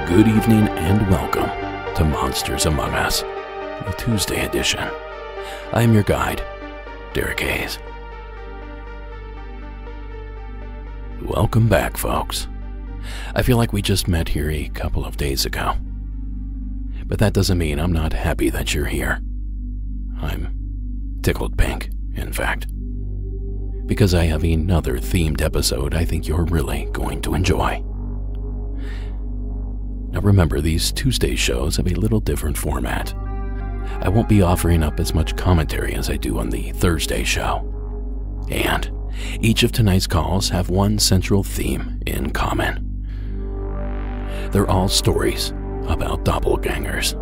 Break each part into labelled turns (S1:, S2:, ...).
S1: Good evening and welcome to Monsters Among Us, the Tuesday edition. I am your guide, Derek Hayes. Welcome back, folks. I feel like we just met here a couple of days ago. But that doesn't mean I'm not happy that you're here. I'm tickled pink, in fact. Because I have another themed episode I think you're really going to enjoy. Now remember, these Tuesday shows have a little different format. I won't be offering up as much commentary as I do on the Thursday show. And each of tonight's calls have one central theme in common. They're all stories about doppelgangers,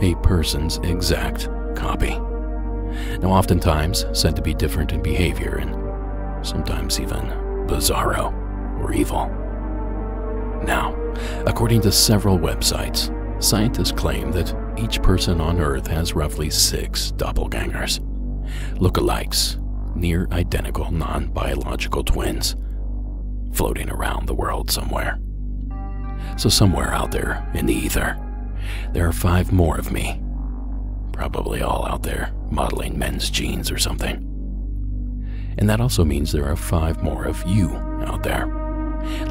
S1: a person's exact copy. Now oftentimes said to be different in behavior and sometimes even bizarro or evil. Now, according to several websites, scientists claim that each person on Earth has roughly 6 doppelgangers, lookalikes, near identical non-biological twins, floating around the world somewhere. So somewhere out there in the ether, there are 5 more of me, probably all out there modeling men's jeans or something. And that also means there are 5 more of you out there,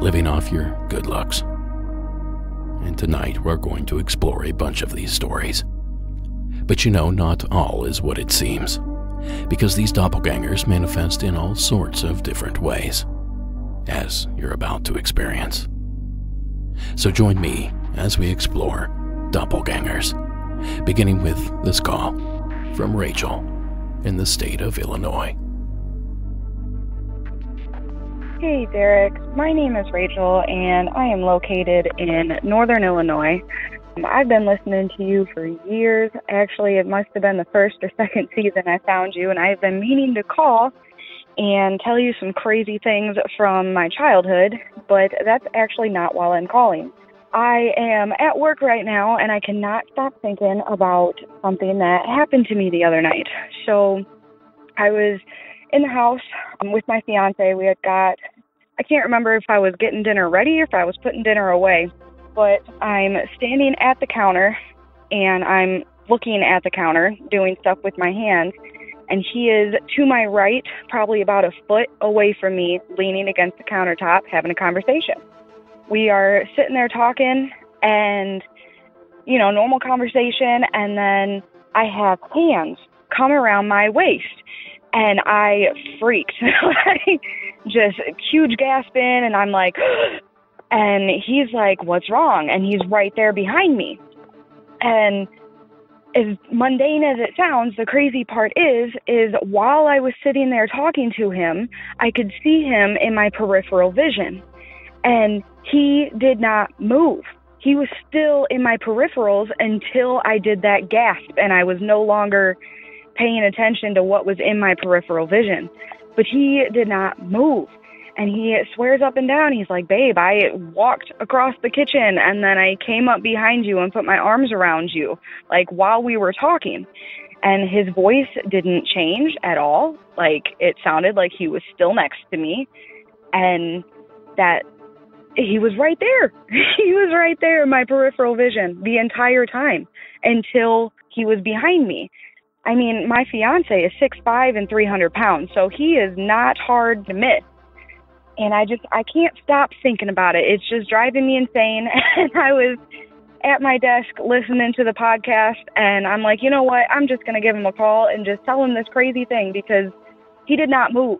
S1: living off your good looks. And tonight we're going to explore a bunch of these stories. But you know, not all is what it seems, because these doppelgangers manifest in all sorts of different ways, as you're about to experience. So join me as we explore doppelgangers, beginning with this call from Rachel in the state of Illinois.
S2: Hey Derek, my name is Rachel and I am located in northern Illinois. I've been listening to you for years. Actually, it must have been the first or second season I found you, and I've been meaning to call and tell you some crazy things from my childhood, but that's actually not while I'm calling. I am at work right now and I cannot stop thinking about something that happened to me the other night. So I was in the house with my fiance. We had got, I can't remember if I was getting dinner ready or if I was putting dinner away, but I'm standing at the counter and I'm looking at the counter doing stuff with my hands, and he is to my right, probably about a foot away from me, leaning against the countertop, having a conversation. We are sitting there talking and, you know, normal conversation, and then I have hands come around my waist. And I freaked, just huge gasping, and I'm like, and he's like, what's wrong? And he's right there behind me. And as mundane as it sounds, the crazy part is while I was sitting there talking to him, I could see him in my peripheral vision. And he did not move. He was still in my peripherals until I did that gasp, and I was no longer paying attention to what was in my peripheral vision. But he did not move. And he swears up and down, he's like, babe, I walked across the kitchen and then I came up behind you and put my arms around you, like while we were talking. And his voice didn't change at all. Like, it sounded like he was still next to me and that he was right there. He was right there in my peripheral vision the entire time until he was behind me. I mean, my fiance is 6'5" and 300 pounds, so he is not hard to miss. And I can't stop thinking about it. It's just driving me insane. And I was at my desk listening to the podcast, and I'm like, you know what? I'm just going to give him a call and just tell him this crazy thing, because he did not move.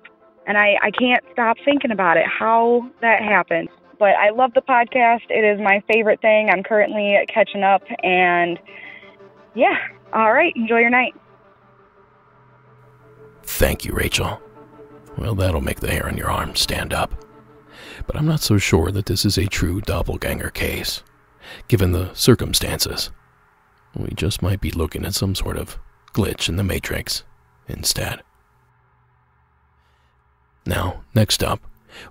S2: And I can't stop thinking about it, how that happened. But I love the podcast. It is my favorite thing. I'm currently catching up. And yeah, all right. Enjoy your night.
S1: Thank you, Rachel. Well, that'll make the hair on your arm stand up. But I'm not so sure that this is a true doppelganger case, given the circumstances. We just might be looking at some sort of glitch in the Matrix instead. Now, next up,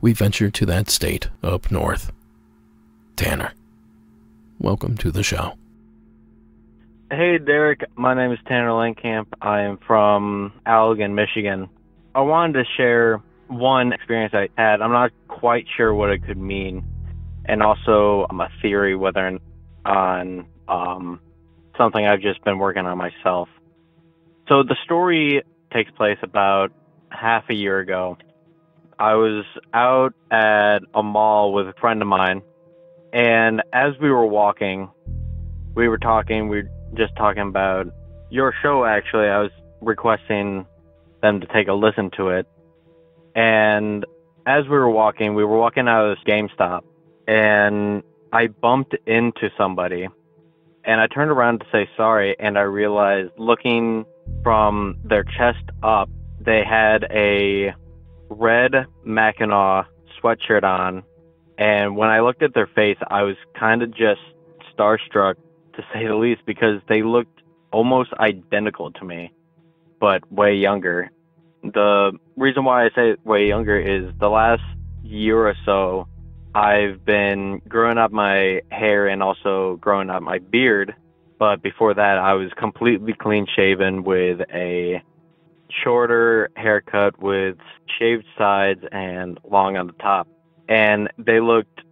S1: we venture to that state up north. Tanner, welcome to the show.
S3: Hey, Derek. My name is Tanner Langkamp. I am from Allegan, Michigan. I wanted to share one experience I had. I'm not quite sure what it could mean, and also a theory whether on something I've just been working on myself. So the story takes place about half a year ago. I was out at a mall with a friend of mine, and as we were walking, we were just talking about your show, actually. I was requesting them to take a listen to it. And as we were walking out of this GameStop, and I bumped into somebody, and I turned around to say sorry, and I realized, looking from their chest up, they had a red Mackinac sweatshirt on, and when I looked at their face, I was kind of just starstruck, to say the least, because they looked almost identical to me, but way younger. The reason why I say way younger is the last year or so, I've been growing up my hair and also growing up my beard, but before that, I was completely clean shaven with a shorter haircut with shaved sides and long on the top. And they looked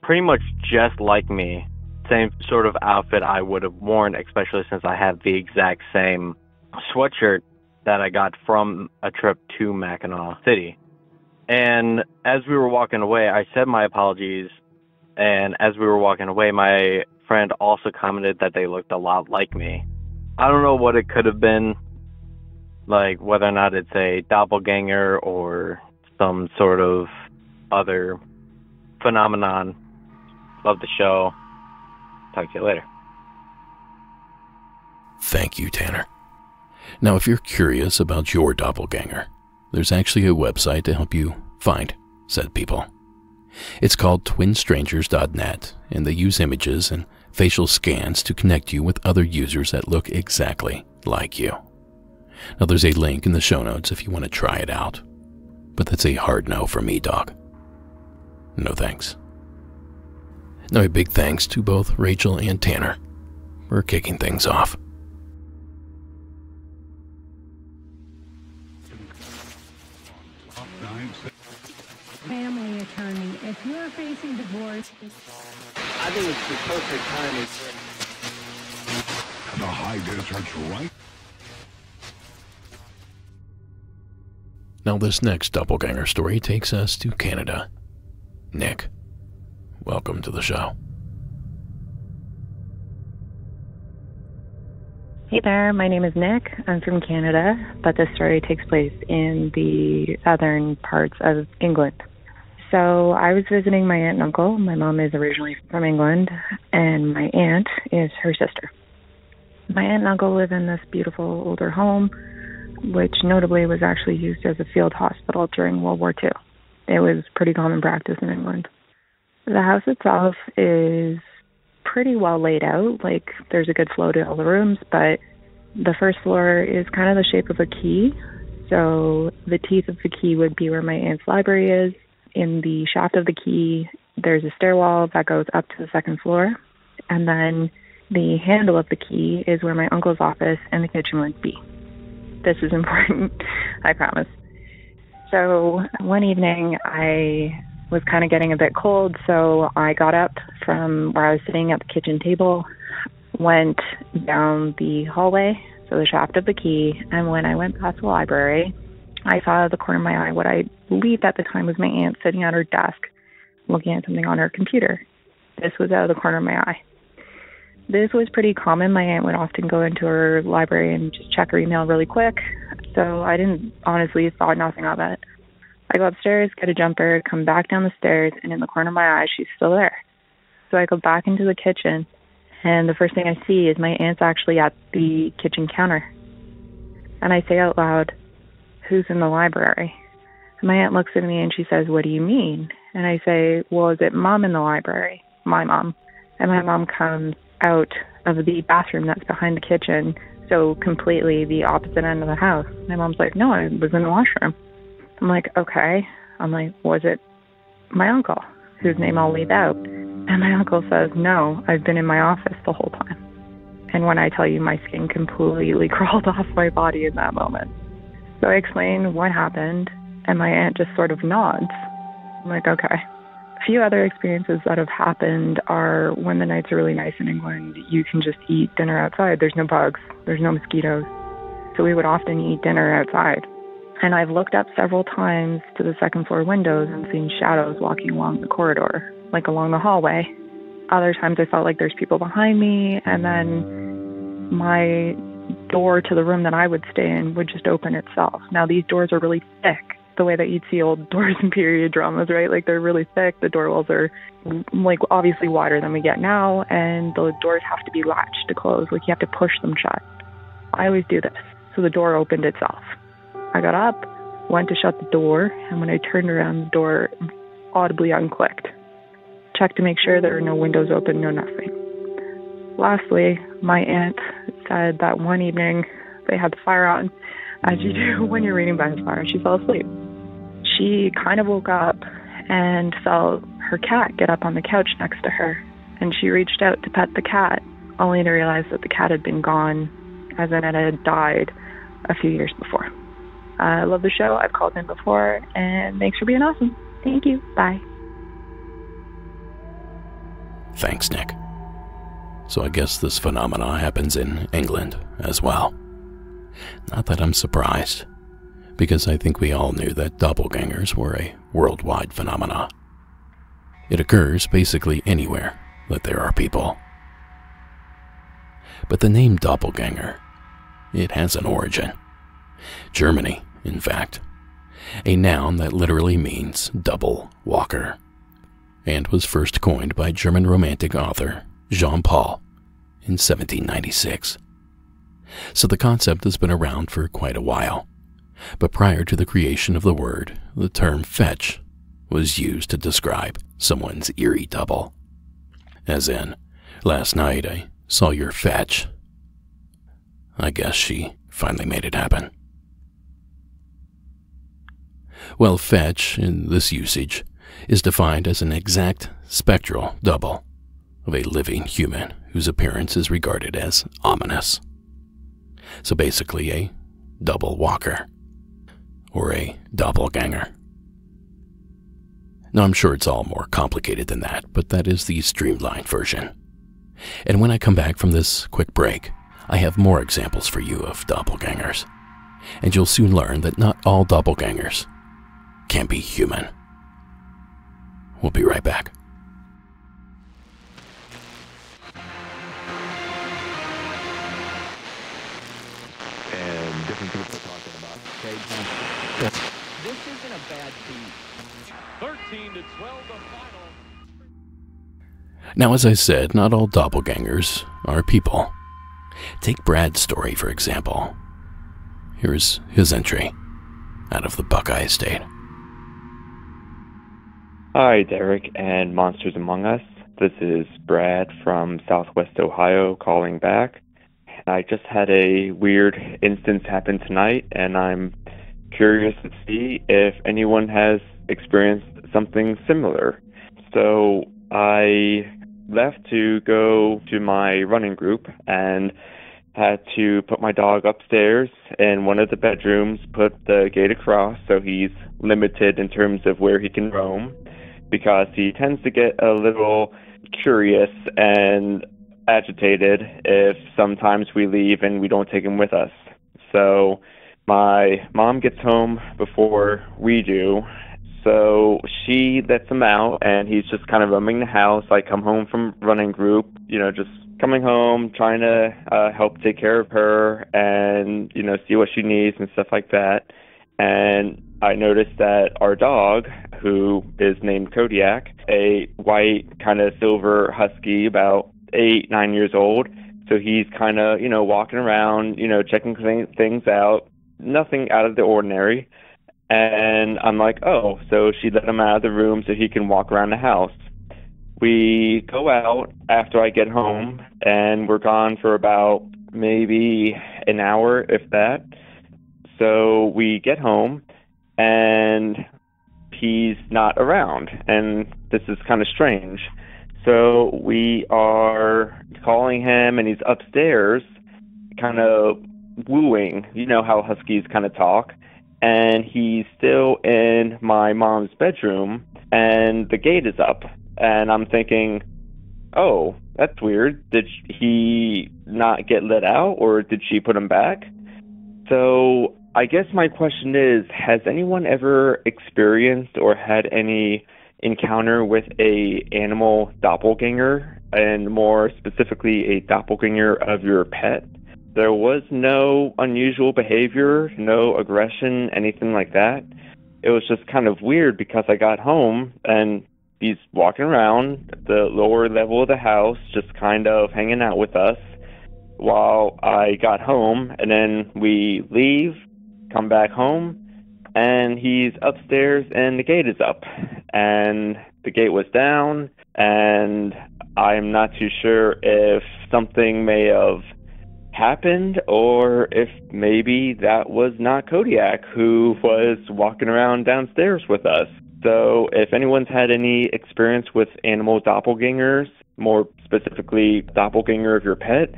S3: pretty much just like me. Same sort of outfit I would have worn, especially since I have the exact same sweatshirt that I got from a trip to Mackinac City. And as we were walking away, I said my apologies. And as we were walking away, my friend also commented that they looked a lot like me. I don't know what it could have been, like whether or not it's a doppelganger or some sort of other phenomenon. Love the show. Talk to you later.
S1: Thank you, Tanner. Now, if you're curious about your doppelganger, there's actually a website to help you find said people. It's called twinstrangers.net, and they use images and facial scans to connect you with other users that look exactly like you. Now, there's a link in the show notes if you want to try it out, but that's a hard no for me, dog. No thanks. Now, a big thanks to both Rachel and Tanner for kicking things off.
S4: Family attorney, if you're facing divorce,
S3: I think it's the perfect timing.
S5: The high desert's right.
S1: Now, this next doppelganger story takes us to Canada. Nick, welcome to the show.
S6: Hey there, my name is Nick. I'm from Canada, but this story takes place in the southern parts of England. So I was visiting my aunt and uncle. My mom is originally from England, and my aunt is her sister. My aunt and uncle live in this beautiful older home, which notably was actually used as a field hospital during World War II. It was pretty common practice in England. The house itself is pretty well laid out, like there's a good flow to all the rooms, but the first floor is kind of the shape of a key. So the teeth of the key would be where my aunt's library is. In the shaft of the key, there's a stairwell that goes up to the second floor. And then the handle of the key is where my uncle's office and the kitchen would be. This is important, I promise. So one evening, I was kind of getting a bit cold, so I got up from where I was sitting at the kitchen table, went down the hallway, so the shaft of the key, and when I went past the library, I saw out of the corner of my eye what I believed at the time was my aunt sitting at her desk looking at something on her computer. This was out of the corner of my eye. This was pretty common. My aunt would often go into her library and just check her email really quick, so I didn't honestly thought nothing of it. I go upstairs, get a jumper, come back down the stairs, and in the corner of my eye, she's still there. So I go back into the kitchen, and the first thing I see is my aunt's actually at the kitchen counter. And I say out loud, "Who's in the library?" And my aunt looks at me and she says, "What do you mean?" And I say, "Well, is it Mom in the library?" My mom. And my mom comes out of the bathroom that's behind the kitchen, so completely the opposite end of the house. My mom's like, "No, I was in the washroom." I'm like, "Okay." I'm like, "Was it my uncle, whose name I'll leave out?" And my uncle says, "No, I've been in my office the whole time." And when I tell you, my skin completely crawled off my body in that moment. So I explain what happened, and my aunt just sort of nods. I'm like, "Okay." A few other experiences that have happened are when the nights are really nice in England, you can just eat dinner outside. There's no bugs, there's no mosquitoes. So we would often eat dinner outside. And I've looked up several times to the second floor windows and seen shadows walking along the corridor, like along the hallway. Other times I felt like there's people behind me, and then my door to the room that I would stay in would just open itself. Now, these doors are really thick, the way that you'd see old doors in period dramas, right? Like, they're really thick. The door walls are, like, obviously wider than we get now, and the doors have to be latched to close. Like, you have to push them shut. I always do this. So the door opened itself. I got up, went to shut the door, and when I turned around, the door audibly unclicked. Checked to make sure there were no windows open, no nothing. Lastly, my aunt said that one evening they had the fire on, as you do when you're reading by the fire. She fell asleep. She kind of woke up and felt her cat get up on the couch next to her, and she reached out to pet the cat, only to realize that the cat had been gone, as in it had died a few years before. I love the show. I've called in before, and thanks for being awesome. Thank you. Bye.
S1: Thanks, Nick. So I guess this phenomena happens in England as well. Not that I'm surprised, because I think we all knew that doppelgangers were a worldwide phenomena. It occurs basically anywhere that there are people. But the name doppelganger, it has an origin. Germany, in fact. A noun that literally means double walker, and was first coined by German Romantic author Jean Paul in 1796. So the concept has been around for quite a while, but prior to the creation of the word, the term fetch was used to describe someone's eerie double. As in, last night I saw your fetch. I guess she finally made it happen. Well, fetch, in this usage, is defined as an exact spectral double of a living human whose appearance is regarded as ominous. So basically a double walker, or a doppelganger. Now I'm sure it's all more complicated than that, but that is the streamlined version. And when I come back from this quick break, I have more examples for you of doppelgangers. And you'll soon learn that not all doppelgangers can be human. We'll be right back.
S5: And different people talking about. Okay. This isn't a bad team. 13-12 the final.
S1: Now, as I said, not all doppelgangers are people. Take Brad's story, for example. Here's his entry out of the Buckeye State.
S7: Hi, Derek and Monsters Among Us. This is Brad from Southwest Ohio calling back. I just had a weird instance happen tonight, and I'm curious to see if anyone has experienced something similar. So I left to go to my running group and had to put my dog upstairs in one of the bedrooms, put the gate across so he's limited in terms of where he can roam, because he tends to get a little curious and agitated if sometimes we leave and we don't take him with us. So my mom gets home before we do, so she lets him out, and he's just kind of roaming the house. I come home from running group, just coming home, trying to help take care of her and, see what she needs and stuff like that. And I noticed that our dog, who is named Kodiak, a white kind of silver husky, about 8-9 years old, so he's kind of, walking around, checking things out, nothing out of the ordinary. And I'm like, oh, so she let him out of the room so he can walk around the house. We go out after I get home, and we're gone for about maybe an hour, if that. So we get home, and he's not around, and this is kind of strange. So we are calling him, and he's upstairs, kind of wooing. You know how huskies kind of talk. And he's still in my mom's bedroom, and the gate is up. And I'm thinking, oh, that's weird. Did he not get let out, or did she put him back? So I guess my question is, has anyone ever experienced or had any encounter with a animal doppelganger, and more specifically a doppelganger of your pet? There was no unusual behavior, no aggression, anything like that. It was just kind of weird because I got home and he's walking around the lower level of the house, just kind of hanging out with us while I got home. And then we leave, come back home, and he's upstairs and the gate is up. And the gate was down, and I'm not too sure if something may have happened, or if maybe that was not Kodiak who was walking around downstairs with us. So if anyone's had any experience with animal doppelgangers, more specifically doppelganger of your pet,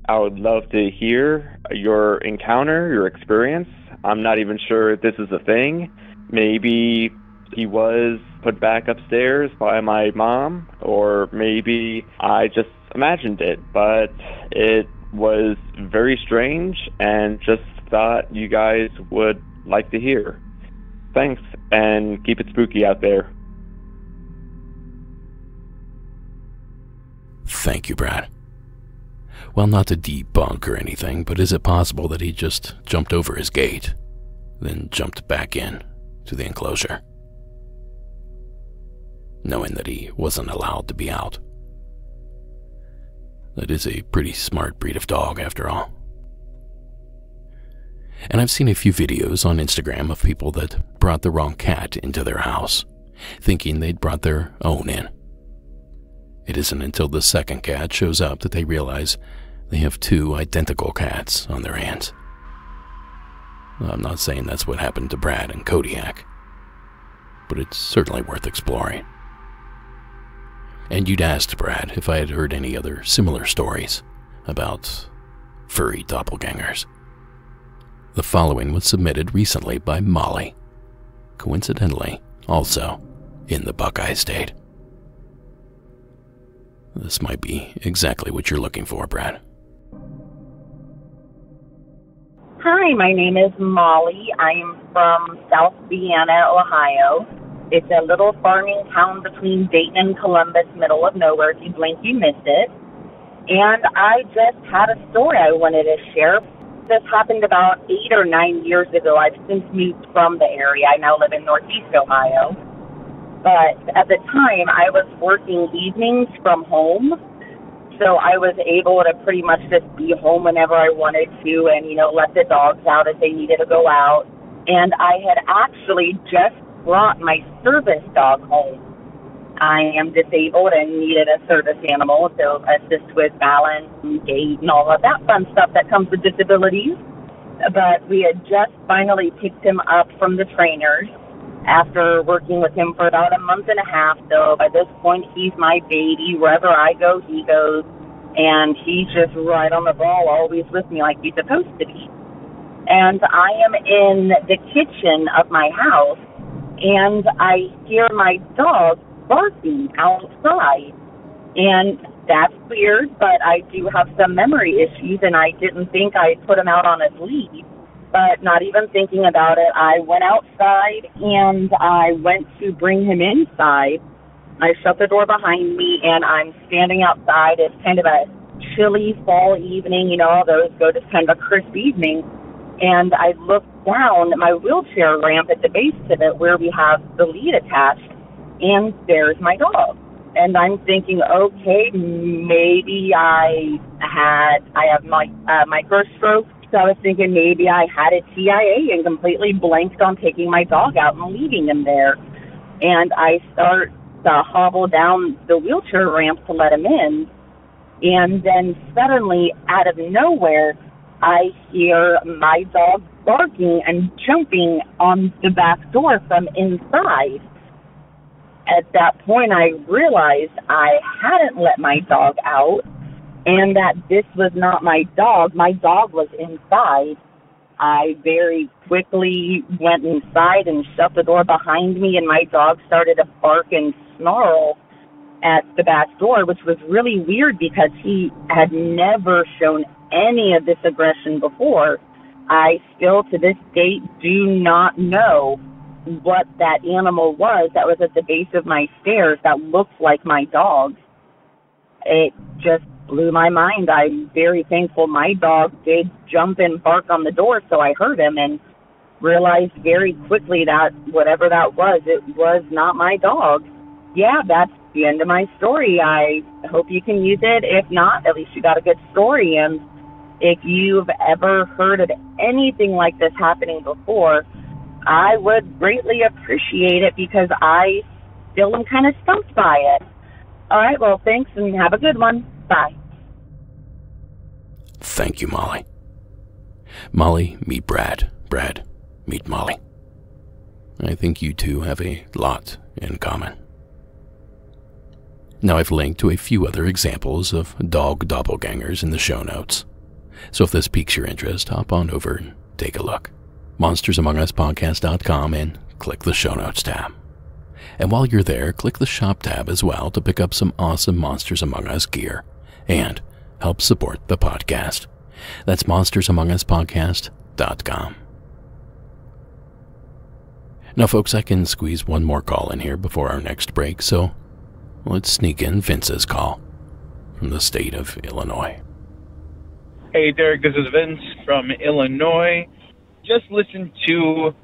S7: I would love to hear your encounter, your experience. I'm not even sure if this is a thing. Maybe he was put back upstairs by my mom, or maybe I just imagined it, but it was very strange and just thought you guys would like to hear. Thanks, and keep it spooky out there.
S1: Thank you, Brad. Well, not to debunk or anything, but is it possible that he just jumped over his gate, then jumped back in to the enclosure, knowing that he wasn't allowed to be out? That is a pretty smart breed of dog, after all. And I've seen a few videos on Instagram of people that brought the wrong cat into their house, thinking they'd brought their own in. It isn't until the second cat shows up that they realize they have two identical cats on their hands. I'm not saying that's what happened to Brad and Kodiak, but it's certainly worth exploring. And you'd asked Brad if I had heard any other similar stories about furry doppelgangers. The following was submitted recently by Molly, coincidentally also in the Buckeye State. This might be exactly what you're looking for, Brad.
S8: Hi, my name is Molly. I'm from South Vienna, Ohio. It's a little farming town between Dayton and Columbus, middle of nowhere. If you blink, you miss it. And I just had a story I wanted to share. This happened about 8 or 9 years ago. I've since moved from the area. I now live in Northeast Ohio. But at the time, I was working evenings from home. So I was able to pretty much just be home whenever I wanted to and, let the dogs out if they needed to go out. And I had actually just brought my service dog home. I am disabled and needed a service animal to assist with balance and gait and all of that fun stuff that comes with disabilities. But we had just finally picked him up from the trainers after working with him for about a month and a half. So by this point, he's my baby. Wherever I go, he goes. And he's just right on the ball, always with me like he's supposed to be. And I am in the kitchen of my house, and I hear my dog barking outside. And that's weird, but I do have some memory issues, and I didn't think I'd put him out on his lead. But not even thinking about it, I went outside, and I went to bring him inside. I shut the door behind me, and I'm standing outside. It's kind of a chilly fall evening, those go to kind of a crisp evening. And I looked down at my wheelchair ramp at the base of it where we have the lead attached, and there's my dog. And I'm thinking, okay, maybe I have my first stroke. So I was thinking maybe I had a TIA and completely blanked on taking my dog out and leaving him there. And I start to hobble down the wheelchair ramp to let him in. And then suddenly, out of nowhere, I hear my dog barking and jumping on the back door from inside. At that point, I realized I hadn't let my dog out and that this was not my dog. My dog was inside. I very quickly went inside and shut the door behind me, and my dog started to bark and snarl at the back door, which was really weird because he had never shown any of this aggression before. I still, to this date, do not know what that animal was that was at the base of my stairs that looked like my dog. It just blew my mind. I'm very thankful my dog did jump and bark on the door, so I heard him and realized very quickly that whatever that was, it was not my dog. Yeah, that's the end of my story. I hope you can use it. If not, at least you got a good story. And if you've ever heard of anything like this happening before, I would greatly appreciate it because I still am kind of stumped by it. All right, well, thanks and have a good one. Bye.
S1: Thank you, Molly. Molly, meet Brad. Brad, meet Molly. I think you two have a lot in common. Now, I've linked to a few other examples of dog doppelgangers in the show notes. So if this piques your interest, hop on over and take a look. monstersamonguspodcast.com and click the show notes tab. And while you're there, click the shop tab as well to pick up some awesome Monsters Among Us gear and help support the podcast. That's monstersamonguspodcast.com. Now, folks, I can squeeze one more call in here before our next break, so let's sneak in Vince's call from the state of Illinois.
S9: Hey, Derek, this is Vince from Illinois. Just listened to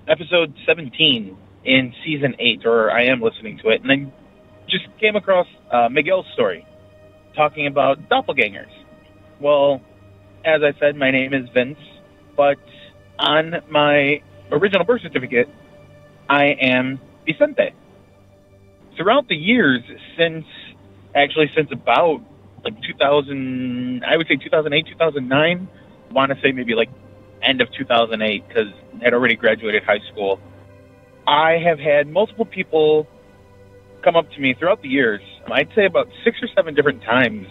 S9: episode 17 in season 8, or I am listening to it, and I just came across Miguel's story talking about doppelgangers. Well, as I said, my name is Vince, but on my original birth certificate, I am Vicente. Throughout the years, since about like 2000, I would say 2008, 2009, I want to say maybe like end of 2008 because I had already graduated high school. I have had multiple people come up to me throughout the years, I'd say about 6 or 7 different times,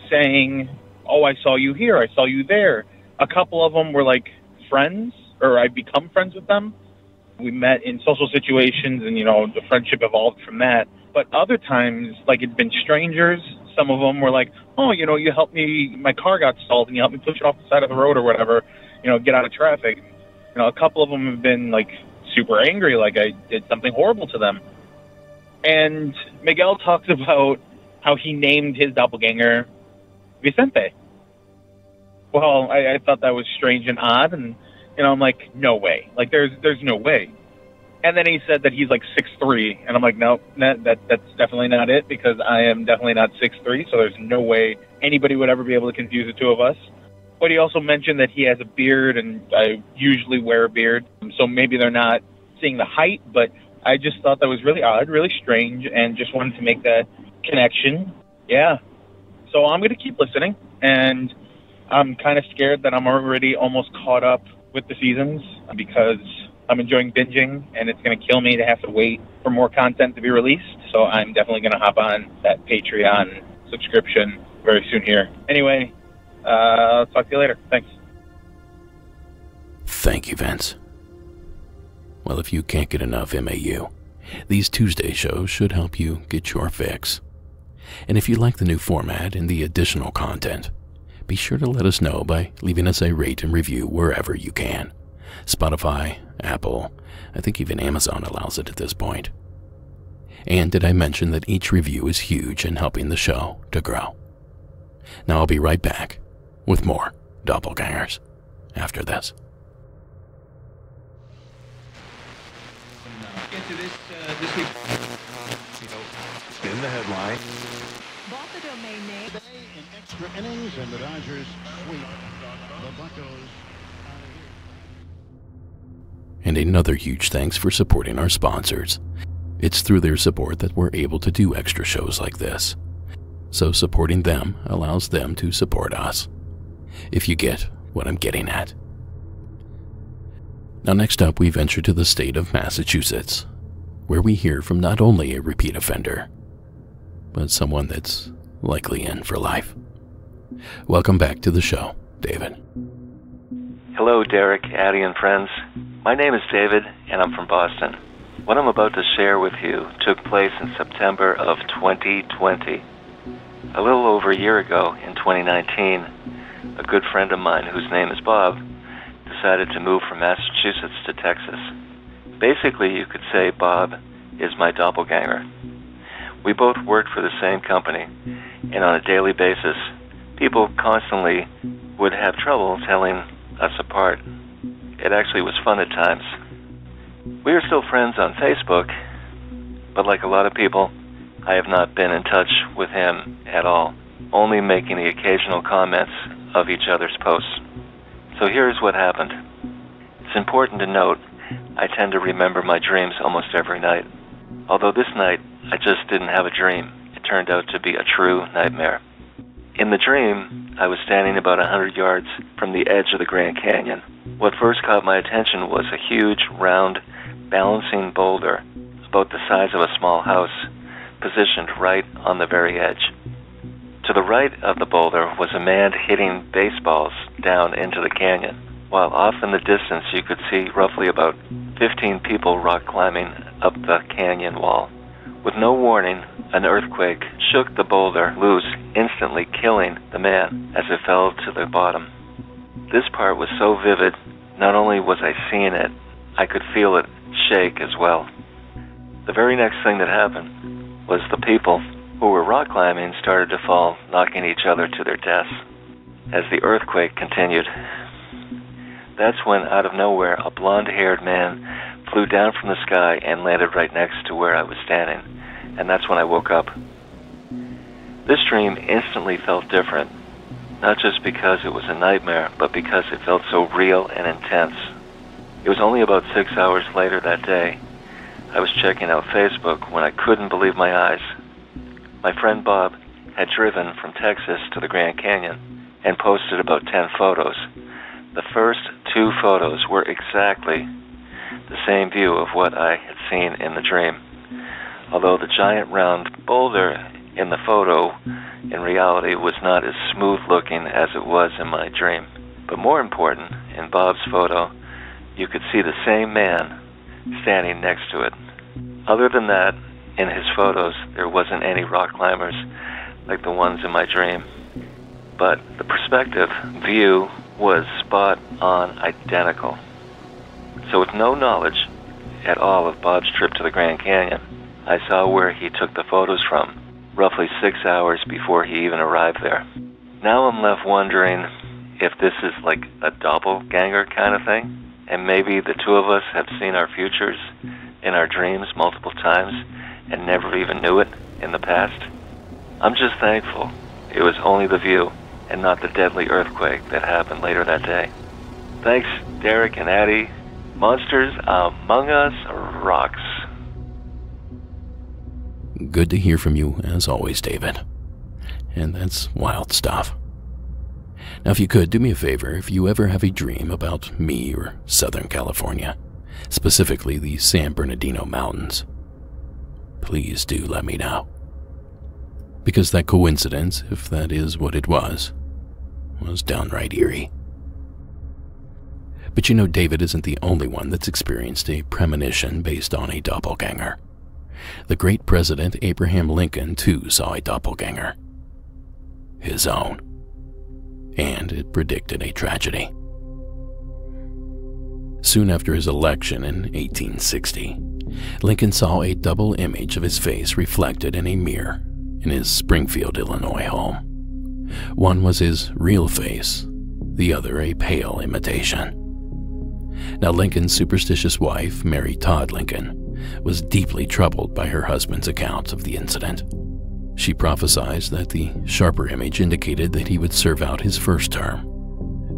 S9: saying, oh, I saw you here, I saw you there. A couple of them were like friends, or I'd become friends with them. We met in social situations and, the friendship evolved from that. But other times, like, it's been strangers. Some of them were like, oh, you helped me, my car got stalled and you helped me push it off the side of the road or whatever, get out of traffic. A couple of them have been like super angry, like I did something horrible to them. And Miguel talks about how he named his doppelganger Vicente. Well, I thought that was strange and odd, and I'm like, no way. Like, there's no way. And then he said that he's like 6'3", and I'm like, no, that's definitely not it, because I am definitely not 6'3", so there's no way anybody would ever be able to confuse the two of us. But he also mentioned that he has a beard, and I usually wear a beard, so maybe they're not seeing the height, but I just thought that was really odd, really strange, and just wanted to make that connection. Yeah. So I'm going to keep listening, and I'm kind of scared that I'm already almost caught up with the seasons because I'm enjoying binging, and it's going to kill me to have to wait for more content to be released. So I'm definitely going to hop on that Patreon subscription very soon here. Anyway, I'll talk to you later. Thanks.
S1: Thank you, Vince. Well, if you can't get enough MAU, these Tuesday shows should help you get your fix. And if you like the new format and the additional content, be sure to let us know by leaving us a rate and review wherever you can. Spotify, Apple, I think even Amazon allows it at this point. And did I mention that each review is huge in helping the show to grow? Now I'll be right back with more Doppelgangers after this.
S5: to this week.
S10: In the headline.
S4: Bought the domain name.
S11: Today in extra innings, and the Dodgers sweep the Buccos.
S1: And another huge thanks for supporting our sponsors. It's through their support that we're able to do extra shows like this. So supporting them allows them to support us, if you get what I'm getting at. Now next up, we venture to the state of Massachusetts, where we hear from not only a repeat offender, but someone that's likely in for life. Welcome back to the show, David.
S12: Hello, Derek, Addie, and friends. My name is David, and I'm from Boston. What I'm about to share with you took place in September of 2020. A little over a year ago, in 2019, a good friend of mine, whose name is Bob, decided to move from Massachusetts to Texas. Basically, you could say Bob is my doppelganger. We both worked for the same company, and on a daily basis, people constantly would have trouble telling us apart. It actually was fun at times. We are still friends on Facebook, but like a lot of people, I have not been in touch with him at all, only making the occasional comments of each other's posts. So here's what happened. It's important to note, I tend to remember my dreams almost every night. Although this night, I just didn't have a dream. It turned out to be a true nightmare. In the dream, I was standing about 100 yards from the edge of the Grand Canyon. What first caught my attention was a huge, round, balancing boulder, about the size of a small house, positioned right on the very edge. To the right of the boulder was a man hitting baseballs down into the canyon, while off in the distance you could see roughly about 15 people rock climbing up the canyon wall. With no warning, an earthquake shook the boulder loose, instantly killing the man as it fell to the bottom. This part was so vivid, not only was I seeing it, I could feel it shake as well. The very next thing that happened was the people who were rock climbing started to fall, knocking each other to their deaths as the earthquake continued. That's when, out of nowhere, a blonde-haired man flew down from the sky and landed right next to where I was standing, and that's when I woke up. This dream instantly felt different, not just because it was a nightmare, but because it felt so real and intense. It was only about 6 hours later that day. I was checking out Facebook when I couldn't believe my eyes. My friend Bob had driven from Texas to the Grand Canyon and posted about 10 photos. The first 2 photos were exactly the same view of what I had seen in the dream, although the giant round boulder in the photo in reality was not as smooth looking as it was in my dream. But more important, in Bob's photo, you could see the same man standing next to it. Other than that, in his photos, there wasn't any rock climbers like the ones in my dream. But the perspective view was spot on identical. So with no knowledge at all of Bob's trip to the Grand Canyon, I saw where he took the photos from, roughly 6 hours before he even arrived there. Now I'm left wondering if this is like a doppelganger kind of thing, and maybe the two of us have seen our futures in our dreams multiple times and never even knew it in the past. I'm just thankful it was only the view and not the deadly earthquake that happened later that day. Thanks, Derek and Addie. Monsters Among Us rocks.
S1: Good to hear from you, as always, David. And that's wild stuff. Now, if you could, do me a favor, if you ever have a dream about me or Southern California, specifically the San Bernardino Mountains, please do let me know. Because that coincidence, if that is what it was downright eerie. But you know, David isn't the only one that's experienced a premonition based on a doppelganger. The great President Abraham Lincoln, too, saw a doppelganger. His own. And it predicted a tragedy. Soon after his election in 1860, Lincoln saw a double image of his face reflected in a mirror in his Springfield, Illinois home. One was his real face, the other a pale imitation. Now, Lincoln's superstitious wife, Mary Todd Lincoln, was deeply troubled by her husband's account of the incident. She prophesied that the sharper image indicated that he would serve out his first term.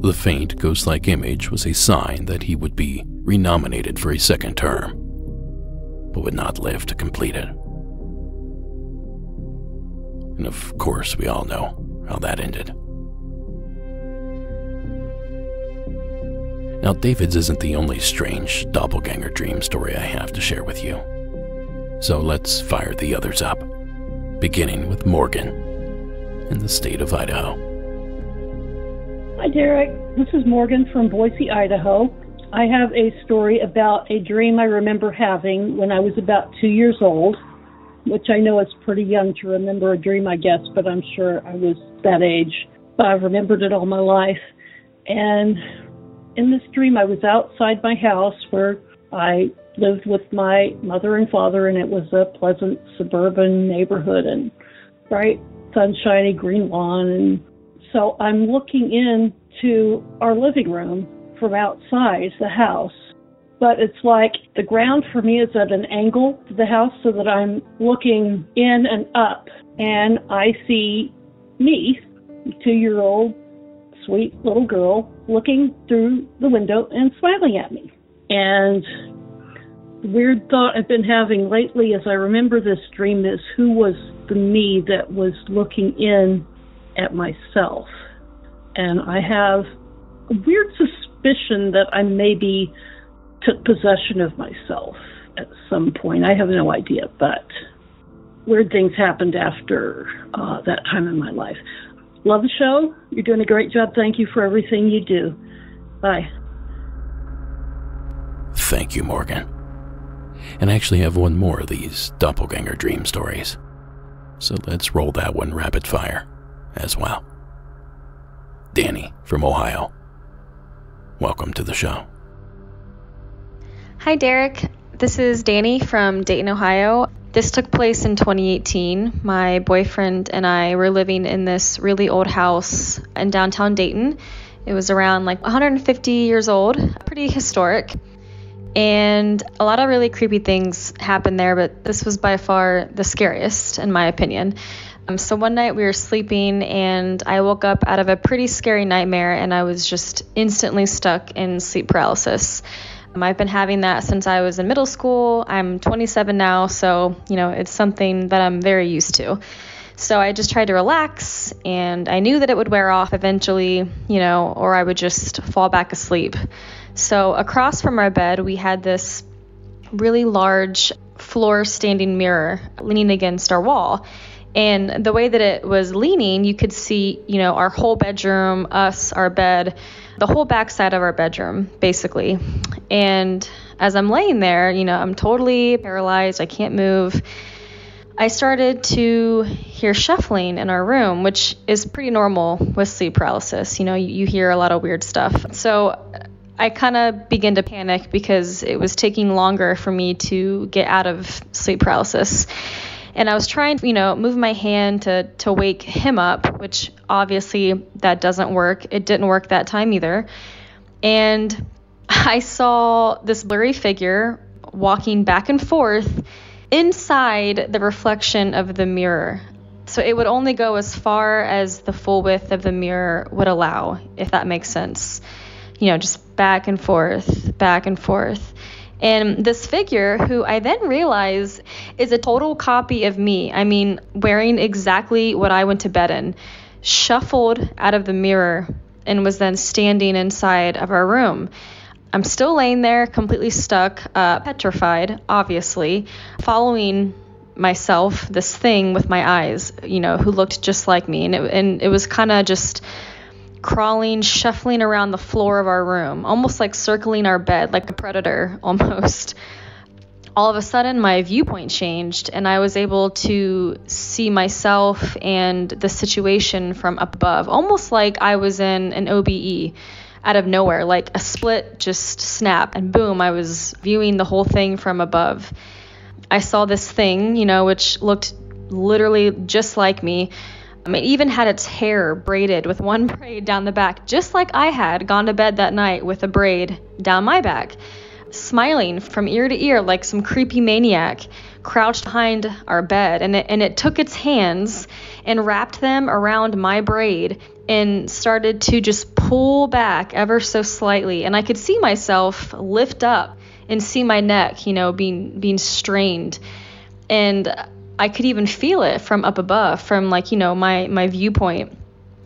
S1: The faint, ghost-like image was a sign that he would be renominated for a second term, but would not live to complete it. And of course, we all know how that ended. Now, David's isn't the only strange doppelganger dream story I have to share with you. So let's fire the others up, beginning with Morgan in the state of Idaho.
S10: Hi, Derek. This is Morgan from Boise, Idaho. I have a story about a dream I remember having when I was about 2 years old, which I know is pretty young to remember a dream, I guess, but I'm sure I was that age. But I've remembered it all my life. And in this dream, I was outside my house where I lived with my mother and father, and it was a pleasant suburban neighborhood and bright, sunshiny green lawn. And so I'm looking into our living room from outside the house. But it's like the ground for me is at an angle to the house so that I'm looking in and up. And I see me, 2-year-old, sweet little girl, looking through the window and smiling at me. And the weird thought I've been having lately as I remember this dream is, who was the me that was looking in at myself? And I have a weird suspicion that I maybe took possession of myself at some point. I have no idea, but weird things happened after that time in my life. Love the show. You're doing a great job. Thank you for everything you do. Bye.
S1: Thank you, Morgan. And I actually have one more of these doppelganger dream stories. So let's roll that one rapid fire as well. Danny from Ohio. Welcome to the show.
S13: Hi, Derek. This is Danny from Dayton, Ohio. This took place in 2018. My boyfriend and I were living in this really old house in downtown Dayton. It was around 150 years old, pretty historic. And a lot of really creepy things happened there, but this was by far the scariest, in my opinion. So one night we were sleeping and I woke up out of a pretty scary nightmare and I was just instantly stuck in sleep paralysis. I've been having that since I was in middle school. I'm 27 now, so, it's something that I'm very used to. So I just tried to relax, and I knew that it would wear off eventually, or I would just fall back asleep. So across from our bed, we had this really large floor-standing mirror leaning against our wall. And the way that it was leaning, you could see, our whole bedroom, us, our bed, the whole backside of our bedroom, basically. And as I'm laying there, I'm totally paralyzed. I can't move. I started to hear shuffling in our room, which is pretty normal with sleep paralysis. You hear a lot of weird stuff. So I kind of began to panic because it was taking longer for me to get out of sleep paralysis. And I was trying to, move my hand to wake him up, which obviously that doesn't work. It didn't work that time either. And I saw this blurry figure walking back and forth inside the reflection of the mirror. So it would only go as far as the full width of the mirror would allow, if that makes sense. Just back and forth, back and forth. And this figure, who I then realize is a total copy of me, wearing exactly what I went to bed in, shuffled out of the mirror and was then standing inside of our room. I'm still laying there, completely stuck, petrified, obviously, following myself, this thing with my eyes, who looked just like me. And it was kind of just crawling, shuffling around the floor of our room, almost like circling our bed, like a predator almost. All of a sudden, my viewpoint changed, and I was able to see myself and the situation from up above, almost like I was in an OBE out of nowhere, like a split just snap, and boom, I was viewing the whole thing from above. I saw this thing, which looked literally just like me. It even had its hair braided with one braid down the back, just like I had gone to bed that night with a braid down my back. smiling from ear to ear like some creepy maniac, crouched behind our bed, and it took its hands and wrapped them around my braid and started to just pull back ever so slightly. And I could see myself lift up and see my neck, being strained. And I could even feel it from up above, from my viewpoint.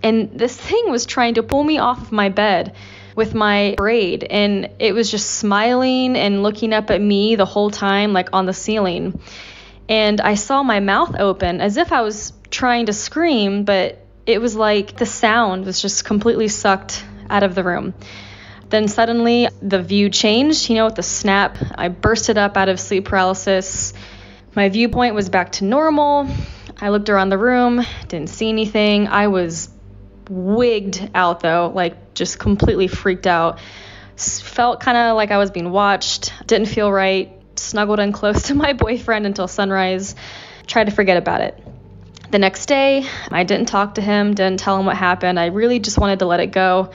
S13: And this thing was trying to pull me off of my bed with my braid, and it was just smiling and looking up at me the whole time, like on the ceiling. And I saw my mouth open as if I was trying to scream, but it was like the sound was just completely sucked out of the room. Then suddenly the view changed, with the snap. I bursted up out of sleep paralysis. My viewpoint was back to normal. I looked around the room, didn't see anything. I was wigged out though, like just completely freaked out. Felt kind of like I was being watched. Didn't feel right. Snuggled in close to my boyfriend until sunrise. Tried to forget about it. The next day, I didn't talk to him, didn't tell him what happened. I really just wanted to let it go.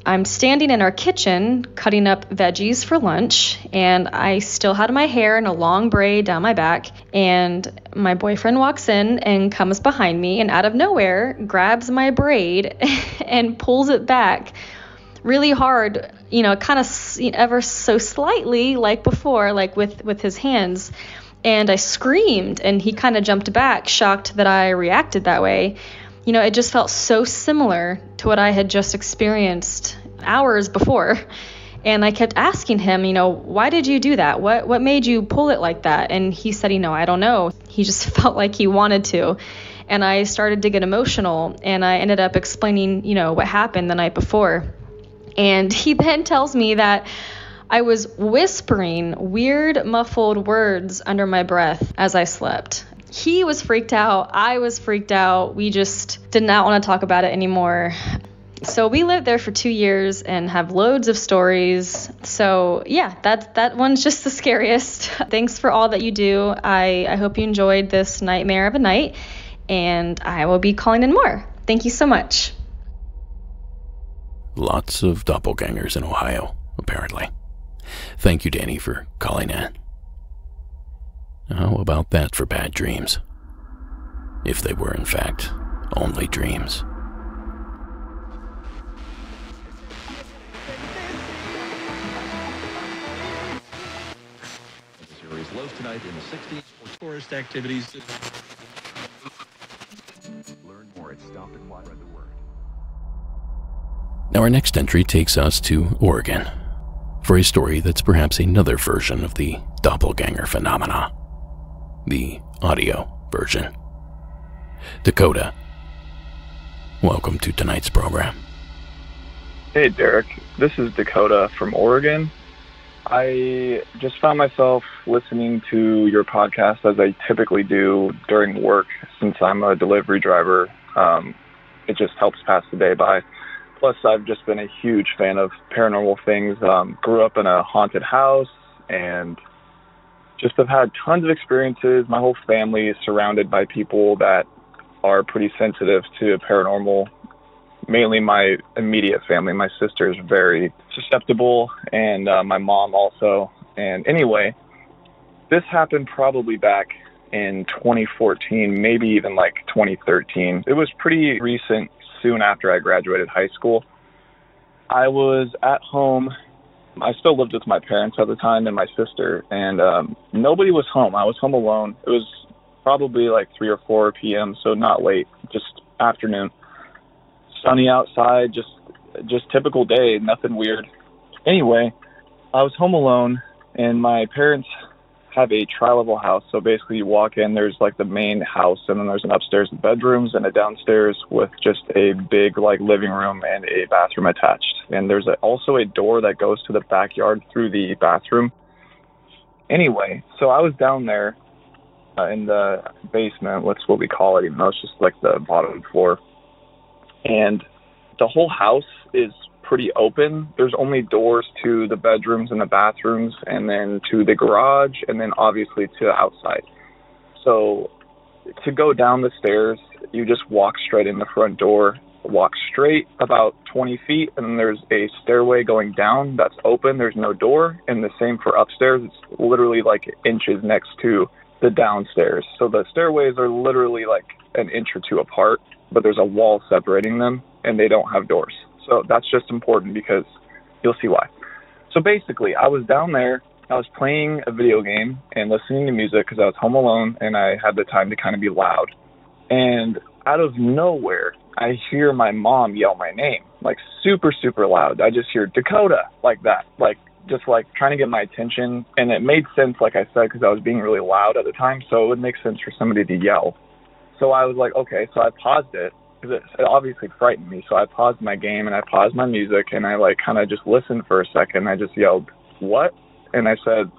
S13: I'm standing in our kitchen cutting up veggies for lunch, and I still had my hair in a long braid down my back, and my boyfriend walks in and comes behind me and out of nowhere grabs my braid and pulls it back really hard, kind of ever so slightly like before, like with his hands. And I screamed, and he kind of jumped back, shocked that I reacted that way. It just felt so similar to what I had just experienced hours before. And I kept asking him, why did you do that? What made you pull it like that? And he said, I don't know. He just felt like he wanted to. And I started to get emotional, and I ended up explaining, what happened the night before. And he then tells me that I was whispering weird, muffled words under my breath as I slept. He was freaked out. I was freaked out. We just did not want to talk about it anymore. So we lived there for 2 years and have loads of stories. So yeah, that one's just the scariest. Thanks for all that you do. I hope you enjoyed this nightmare of a night, and I will be calling in more. Thank you so much.
S1: Lots of doppelgangers in Ohio, apparently. Thank you, Danny, for calling in. How about that for bad dreams? If they were, in fact, only dreams.
S5: The series lows tonight in the 60s for tourist activities. Learn more at Stop and Spread the Word.
S1: Now our next entry takes us to Oregon for a story that's perhaps another version of the doppelganger phenomena. The audio version. Dakota, welcome to tonight's program.
S14: Hey Derek, this is Dakota from Oregon. I just found myself listening to your podcast as I typically do during work since I'm a delivery driver. It just helps pass the day by. Plus, I've just been a huge fan of paranormal things. Grew up in a haunted house and just have had tons of experiences. My whole family is surrounded by people that are pretty sensitive to paranormal. Mainly my immediate family. My sister is very susceptible, and my mom also. And anyway, this happened probably back in 2014, maybe even like 2013. It was pretty recent, soon after I graduated high school. I was at home. I still lived with my parents at the time and my sister, and nobody was home. I was home alone. It was probably like 3 or 4 p.m., so not late, just afternoon. Sunny outside, just typical day, nothing weird. Anyway, I was home alone, and my parents have a tri-level house. So basically you walk in, there's like the main house, and then there's an upstairs and bedrooms and a downstairs with just a big like living room and a bathroom attached. And there's also a door that goes to the backyard through the bathroom. Anyway, so I was down there in the basement, that's what we call it, even though it's just like the bottom floor. And the whole house is pretty open. There's only doors to the bedrooms and the bathrooms, and then to the garage, and then obviously to the outside. So to go down the stairs, you just walk straight in the front door, walk straight about 20 feet, and then there's a stairway going down that's open. There's no door, and the same for upstairs. It's literally like inches next to the downstairs. So the stairways are literally like an inch or two apart, but there's a wall separating them, and they don't have doors. So that's just important because you'll see why. So basically, I was down there, I was playing a video game and listening to music because I was home alone, and I had the time to kind of be loud. And out of nowhere, I hear my mom yell my name, like super, super loud. I just hear Dakota, like that, like just like trying to get my attention. And it made sense, like I said, because I was being really loud at the time, so it would make sense for somebody to yell. So I was like, okay, so I paused it, because it obviously frightened me. So I paused my game, and I paused my music, and I like kind of just listened for a second. I just yelled, "What?" And I said,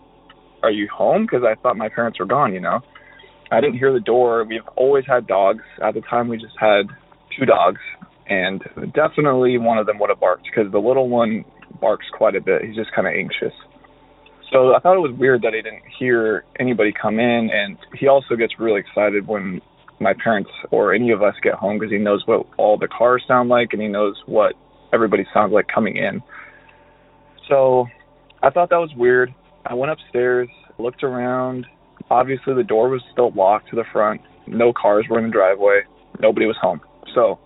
S14: "Are you home?" Because I thought my parents were gone, you know. I didn't hear the door. We've always had dogs. At the time, we just had 2 dogs, and definitely one of them would have barked because the little one barks quite a bit. He's just kind of anxious. So I thought it was weird that he didn't hear anybody come in, and he also gets really excited when my parents or any of us get home because he knows what all the cars sound like, and he knows what everybody sounds like coming in. So I thought that was weird. I went upstairs, looked around. Obviously, the door was still locked to the front. No cars were in the driveway. Nobody was home. So,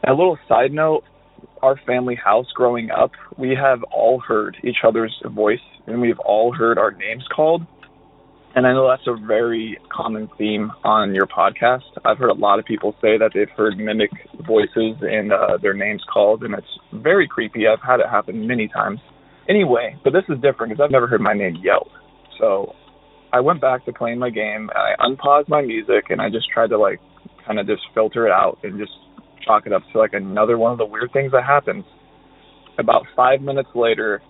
S14: a little side note, our family house growing up, we have all heard each other's voice, and we've all heard our names called. And I know that's a very common theme on your podcast. I've heard a lot of people say that they've heard mimic voices and their names called, and it's very creepy. I've had it happen many times. Anyway, but this is different because I've never heard my name yelled. So I went back to playing my game, and I unpaused my music, and I just tried to like kind of just filter it out and just chalk it up to like another one of the weird things that happens. About 5 minutes later,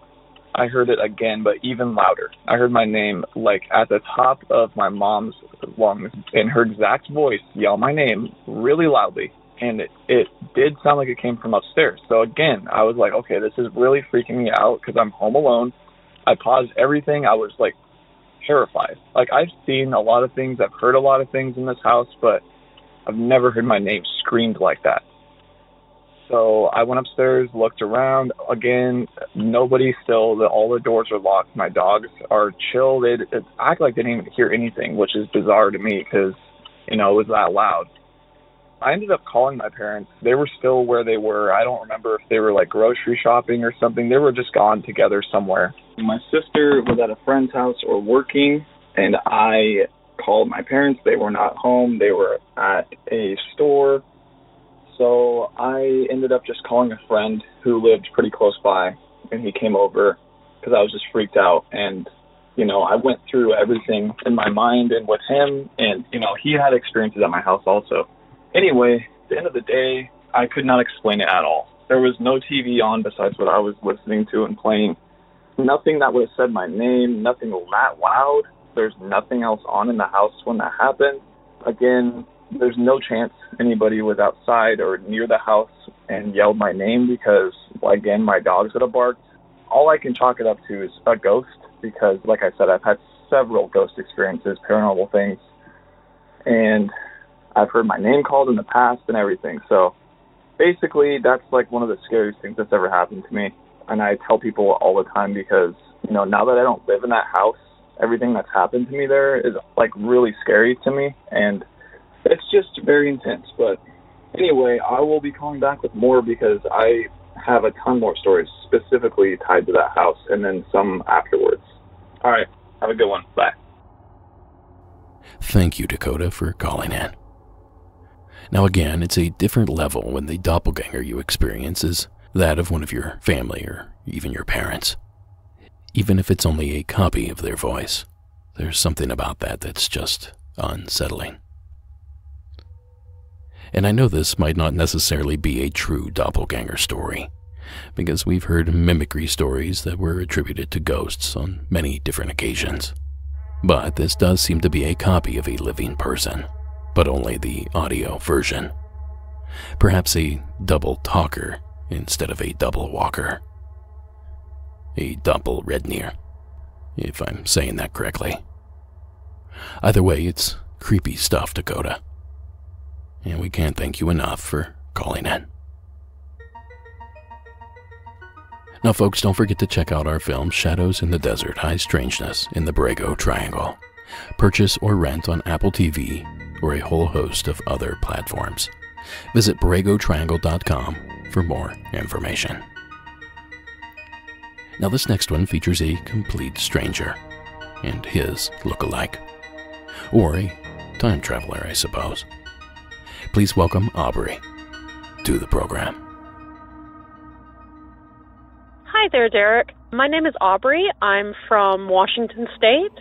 S14: I heard it again, but even louder. I heard my name like at the top of my mom's lungs, in her exact voice, yell my name really loudly. And it did sound like it came from upstairs. So again, I was like, okay, this is really freaking me out because I'm home alone. I paused everything. I was like terrified. Like I've seen a lot of things. I've heard a lot of things in this house, but I've never heard my name screamed like that. So I went upstairs, looked around. Again, nobody still. All the doors are locked. My dogs are chill. They act like they didn't even hear anything, which is bizarre to me because, you know, it was that loud. I ended up calling my parents. They were still where they were. I don't remember if they were like grocery shopping or something. They were just gone together somewhere. My sister was at a friend's house or working, and I called my parents. They were not home. They were at a store. So I ended up just calling a friend who lived pretty close by, and he came over because I was just freaked out. And, you know, I went through everything in my mind and with him, and, you know, he had experiences at my house also. Anyway, at the end of the day, I could not explain it at all. There was no TV on besides what I was listening to and playing. Nothing that would have said my name, nothing that loud. There's nothing else on in the house when that happened. Again, there's no chance anybody was outside or near the house and yelled my name because, again, my dogs would have barked. All I can chalk it up to is a ghost because, like I said, I've had several ghost experiences, paranormal things, and I've heard my name called in the past and everything. So basically, that's like one of the scariest things that's ever happened to me. And I tell people all the time because, you know, now that I don't live in that house, everything that's happened to me there is like really scary to me. And it's just very intense. But anyway, I will be calling back with more because I have a ton more stories specifically tied to that house and then some afterwards. All right. Have a good one. Bye.
S1: Thank you, Dakota, for calling in. Now again, it's a different level when the doppelganger you experience is that of one of your family or even your parents. Even if it's only a copy of their voice, there's something about that that's just unsettling. And I know this might not necessarily be a true doppelganger story, because we've heard mimicry stories that were attributed to ghosts on many different occasions. But this does seem to be a copy of a living person, but only the audio version. Perhaps a double talker instead of a double walker. A doppelredner, if I'm saying that correctly. Either way, it's creepy stuff, Dakota. And we can't thank you enough for calling in. Now, folks, don't forget to check out our film, Shadows in the Desert, High Strangeness in the Brago Triangle. Purchase or rent on Apple TV or a whole host of other platforms. Visit bragotriangle.com for more information. Now, this next one features a complete stranger and his look-alike. Or a time traveler, I suppose. Please welcome Aubrey to the program.
S15: Hi there, Derek. My name is Aubrey. I'm from Washington State.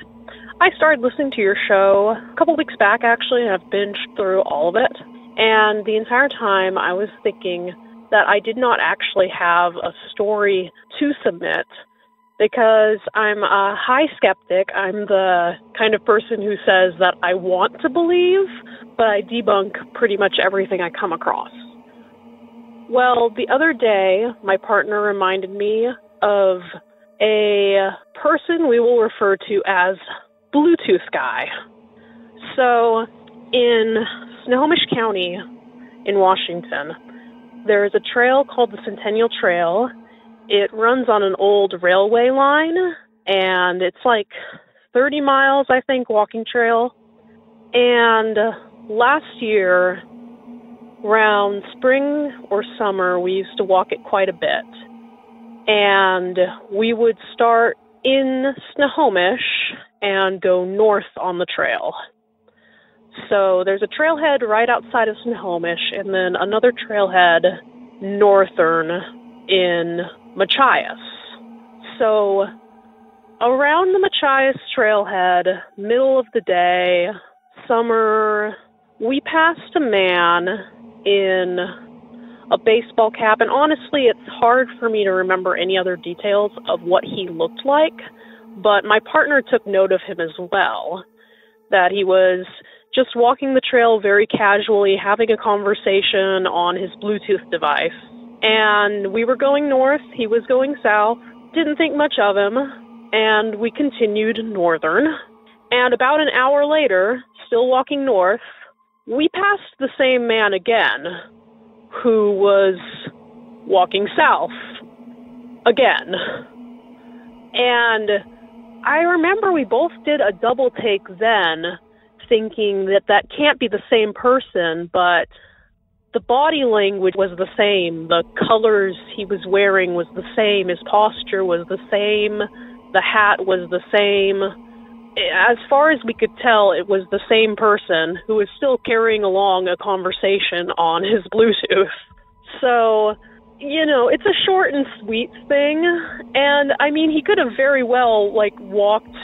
S15: I started listening to your show a couple weeks back, actually, and I've binged through all of it. And the entire time I was thinking that I did not actually have a story to submit because I'm a high skeptic. I'm the kind of person who says that I want to believe, but I debunk pretty much everything I come across. Well, the other day, my partner reminded me of a person we will refer to as Bluetooth Guy. So, in Snohomish County in Washington, there is a trail called the Centennial Trail. It runs on an old railway line, and it's like 30 miles, I think, walking trail. And last year, around spring or summer, we used to walk it quite a bit. And we would start in Snohomish and go north on the trail. So there's a trailhead right outside of Snohomish and then another trailhead northern in Machias. So around the Machias trailhead, middle of the day, summer, we passed a man in a baseball cap, and honestly, it's hard for me to remember any other details of what he looked like, but my partner took note of him as well, that he was just walking the trail very casually, having a conversation on his Bluetooth device, and we were going north, he was going south, didn't think much of him, and we continued northern, and about an hour later, still walking north, we passed the same man again, who was walking south again. And I remember we both did a double take then, thinking that that can't be the same person, but the body language was the same, the colors he was wearing was the same, his posture was the same, the hat was the same. As far as we could tell, it was the same person who was still carrying along a conversation on his Bluetooth. So, you know, it's a short and sweet thing. And, I mean, he could have very well, walked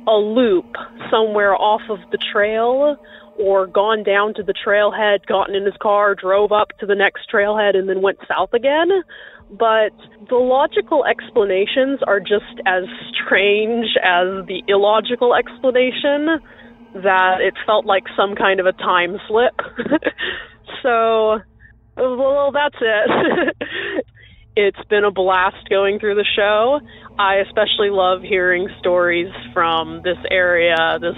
S15: a loop somewhere off of the trail or gone down to the trailhead, gotten in his car, drove up to the next trailhead, and then went south again. But the logical explanations are just as strange as the illogical explanation, that it felt like some kind of a time slip. So, well, that's it. It's been a blast going through the show. I especially love hearing stories from this area, this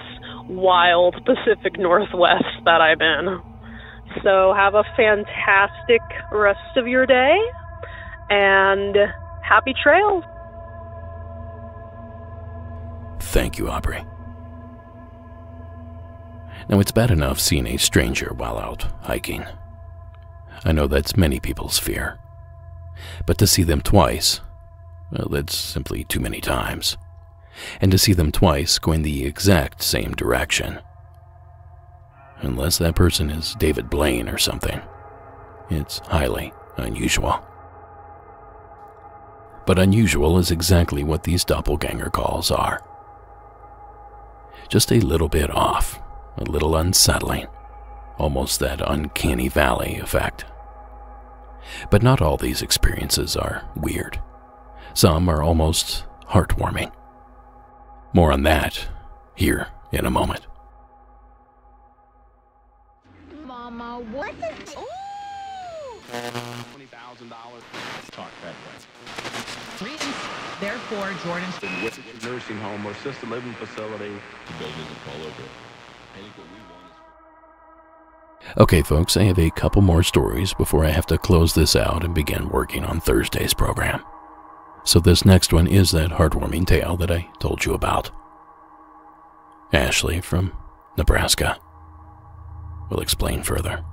S15: wild Pacific Northwest that I'm in. So have a fantastic rest of your day. And happy trails.
S1: Thank you, Aubrey. Now, it's bad enough seeing a stranger while out hiking. I know that's many people's fear. But to see them twice, well, that's simply too many times. And to see them twice going the exact same direction. Unless that person is David Blaine or something, it's highly unusual. But unusual is exactly what these doppelganger calls are. Just a little bit off, a little unsettling, almost that uncanny valley effect. But not all these experiences are weird. Some are almost heartwarming. More on that here in a moment.
S4: Mama, what is...
S5: $20,000. Talk that way.
S4: Therefore, Jordan's
S5: been with a nursing home or assisted living facility. The buildings are all over. I think what we want is...
S1: Okay, folks, I have a couple more stories before I have to close this out and begin working on Thursday's program. So this next one is that heartwarming tale that I told you about. Ashley from Nebraska will explain further.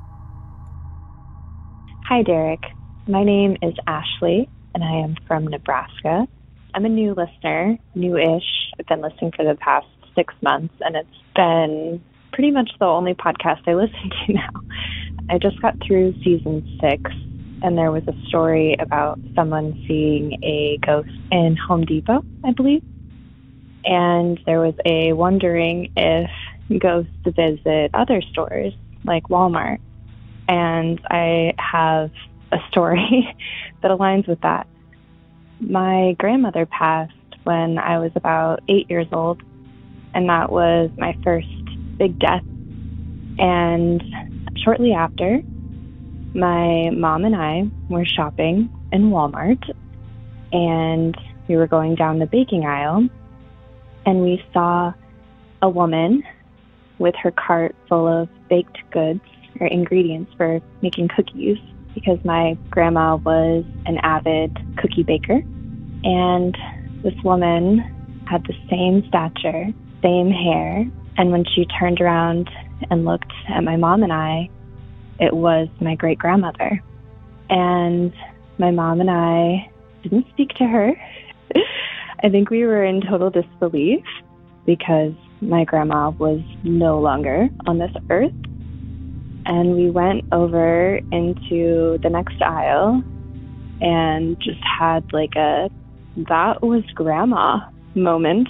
S16: Hi, Derek. My name is Ashley, and I am from Nebraska. I'm a new listener, new-ish. I've been listening for the past 6 months, and it's been pretty much the only podcast I listen to now. I just got through season 6, and there was a story about someone seeing a ghost in Home Depot, I believe. And there was a wondering if ghosts visit other stores, like Walmart. And I have a story that aligns with that. My grandmother passed when I was about 8 years old, and that was my first big death. And shortly after, my mom and I were shopping in Walmart, and we were going down the baking aisle, and we saw a woman with her cart full of baked goods or ingredients for making cookies, because my grandma was an avid cookie baker. And this woman had the same stature, same hair, and when she turned around and looked at my mom and I, it was my great-grandmother. And my mom and I didn't speak to her. I think we were in total disbelief because my grandma was no longer on this earth. And we went over into the next aisle and just had like a, that was grandma moment.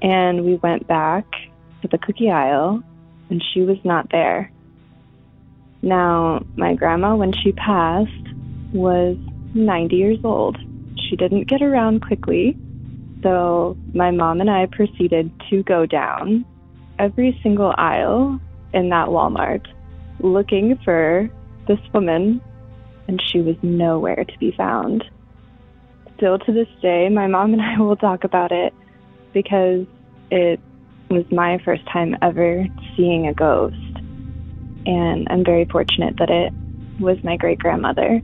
S16: And we went back to the cookie aisle and she was not there. Now, my grandma, when she passed, was 90 years old. She didn't get around quickly, so my mom and I proceeded to go down every single aisle in that Walmart looking for this woman, and she was nowhere to be found. Still to this day, my mom and I will talk about it because it was my first time ever seeing a ghost. And I'm very fortunate that it was my great-grandmother.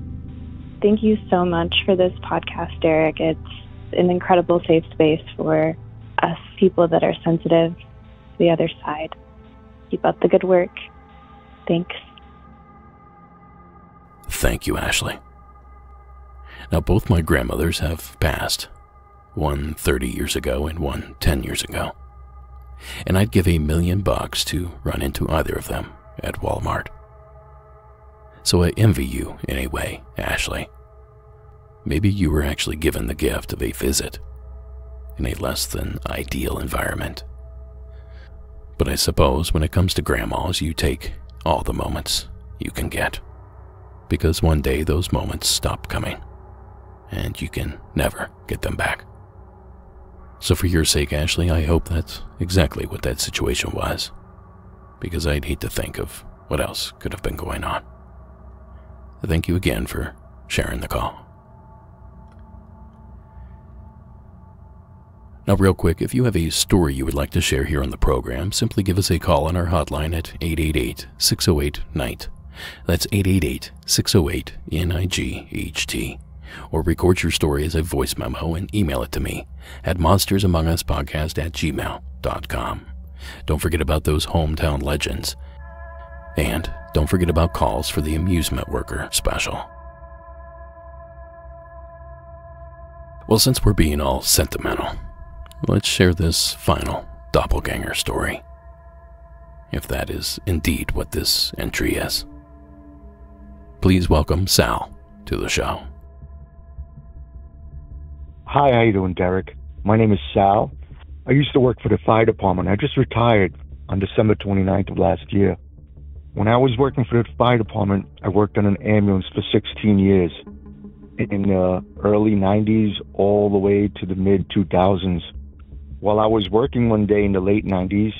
S16: Thank you so much for this podcast, Derek. It's an incredible safe space for us people that are sensitive to the other side. Keep up the good work. Thanks.
S1: Thank you, Ashley. Now, both my grandmothers have passed. One 30 years ago and one 10 years ago. And I'd give $1 million to run into either of them at Walmart. So I envy you in a way, Ashley. Maybe you were actually given the gift of a visit in a less than ideal environment. But I suppose when it comes to grandmas, you take all the moments you can get. Because one day those moments stop coming, and you can never get them back. So for your sake, Ashley, I hope that's exactly what that situation was. Because I'd hate to think of what else could have been going on. Thank you again for sharing the call. Now, real quick, if you have a story you would like to share here on the program, simply give us a call on our hotline at 888-608-NIGHT. That's 888-608-NIGHT. Or record your story as a voice memo and email it to me at monstersamonguspodcast@gmail.com. Don't forget about those hometown legends. And don't forget about calls for the amusement worker special. Well, since we're being all sentimental, let's share this final doppelganger story. If that is indeed what this entry is. Please welcome Sal to the show.
S17: Hi, how you doing, Derek? My name is Sal. I used to work for the fire department. I just retired on December 29th of last year. When I was working for the fire department, I worked on an ambulance for 16 years. In the early 90s all the way to the mid-2000s. While I was working one day in the late 90s,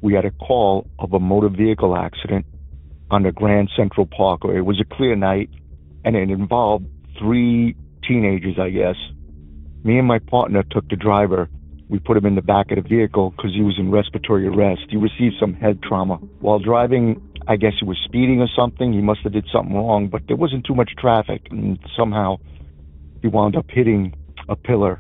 S17: we had a call of a motor vehicle accident on the Grand Central Parkway. It was a clear night, and it involved 3 teenagers, I guess. Me and my partner took the driver. We put him in the back of the vehicle because he was in respiratory arrest. He received some head trauma. While driving, I guess he was speeding or something. He must have did something wrong, but there wasn't too much traffic, and somehow he wound up hitting a pillar.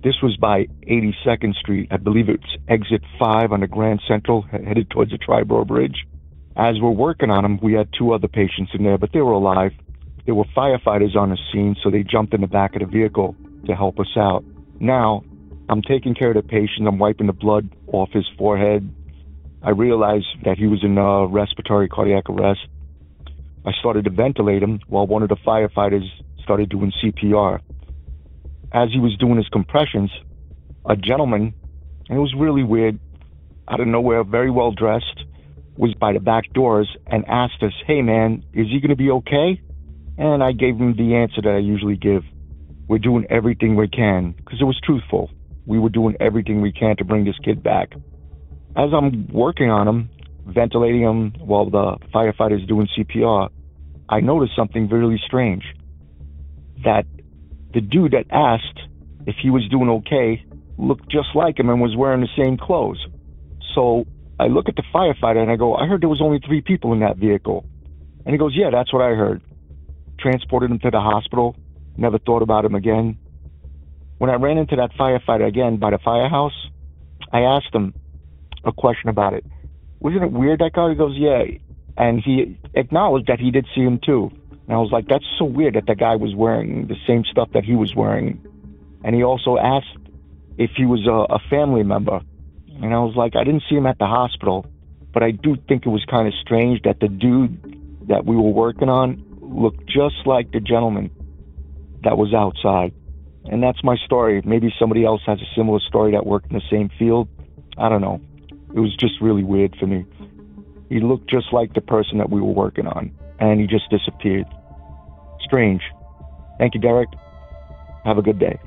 S17: This was by 82nd Street. I believe it's exit 5 on the Grand Central, headed towards the Triborough Bridge. As we're working on them, we had 2 other patients in there, but they were alive. There were firefighters on the scene, so they jumped in the back of the vehicle to help us out. Now, I'm taking care of the patient. I'm wiping the blood off his forehead. I realized that he was in respiratory cardiac arrest. I started to ventilate him while one of the firefighters started doing CPR. As he was doing his compressions, a gentleman, and it was really weird, out of nowhere, very well dressed, was by the back doors and asked us, "Hey man, is he going to be okay?" And I gave him the answer that I usually give. We're doing everything we can, because it was truthful. We were doing everything we can to bring this kid back. As I'm working on him, ventilating him while the firefighter's doing CPR, I noticed something really strange. That the dude that asked if he was doing okay looked just like him and was wearing the same clothes. So I look at the firefighter and I go, "I heard there was only 3 people in that vehicle." And he goes, "Yeah, that's what I heard." Transported him to the hospital, never thought about him again. When I ran into that firefighter again by the firehouse, I asked him a question about it. "Wasn't it weird, that guy?" He goes, "Yeah." And he acknowledged that he did see him too. And I was like, that's so weird that the guy was wearing the same stuff that he was wearing. And he also asked if he was a family member. And I was like, I didn't see him at the hospital, but I do think it was kind of strange that the dude that we were working on looked just like the gentleman that was outside. And that's my story. Maybe somebody else has a similar story that worked in the same field. I don't know. It was just really weird for me. He looked just like the person that we were working on, and he just disappeared. Strange. Thank you, Derek. Have a good day.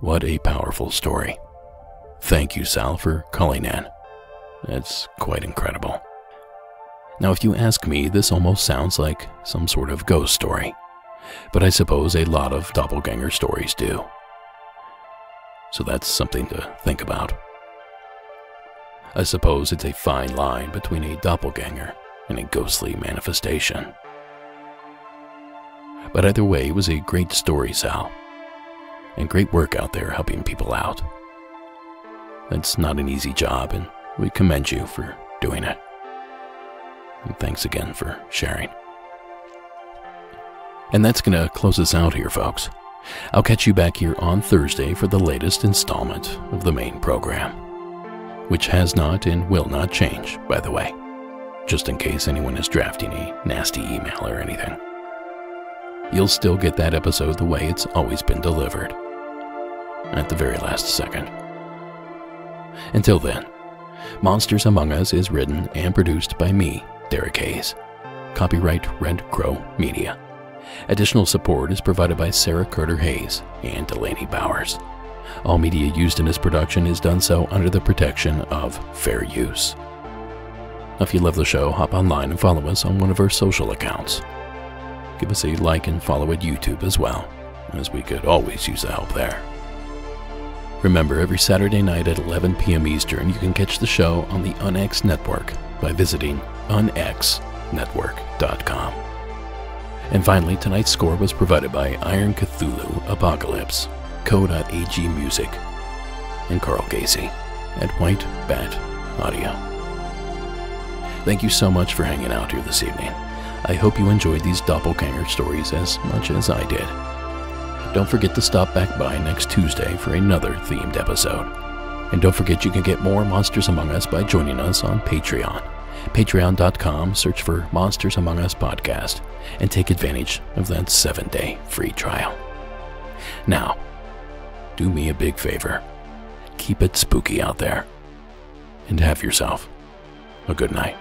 S1: What a powerful story. Thank you, Sal, for calling in. That's quite incredible. Now, if you ask me, this almost sounds like some sort of ghost story, but I suppose a lot of doppelganger stories do. So that's something to think about. I suppose it's a fine line between a doppelganger and a ghostly manifestation. But either way, it was a great story, Sal, and great work out there helping people out. That's not an easy job, and we commend you for doing it. And thanks again for sharing. And that's going to close us out here, folks. I'll catch you back here on Thursday for the latest installment of the main program, which has not and will not change, by the way, just in case anyone is drafting a nasty email or anything. You'll still get that episode the way it's always been delivered, at the very last second. Until then, Monsters Among Us is written and produced by me, Derek Hayes. Copyright Red Crow Media. Additional support is provided by Sarah Carter Hayes and Delaney Bowers. All media used in this production is done so under the protection of fair use. If you love the show, hop online and follow us on one of our social accounts. Give us a like and follow at YouTube as well, as we could always use the help there. Remember, every Saturday night at 11 p.m. Eastern, you can catch the show on the UnX Network by visiting unxnetwork.com. And finally, tonight's score was provided by Iron Cthulhu Apocalypse, Co.ag Music, and Carl Casey at White Bat Audio. Thank you so much for hanging out here this evening. I hope you enjoyed these doppelganger stories as much as I did. Don't forget to stop back by next Tuesday for another themed episode. And don't forget you can get more Monsters Among Us by joining us on Patreon. Patreon.com, search for Monsters Among Us Podcast, and take advantage of that 7-day free trial. Now, do me a big favor. Keep it spooky out there, and have yourself a good night.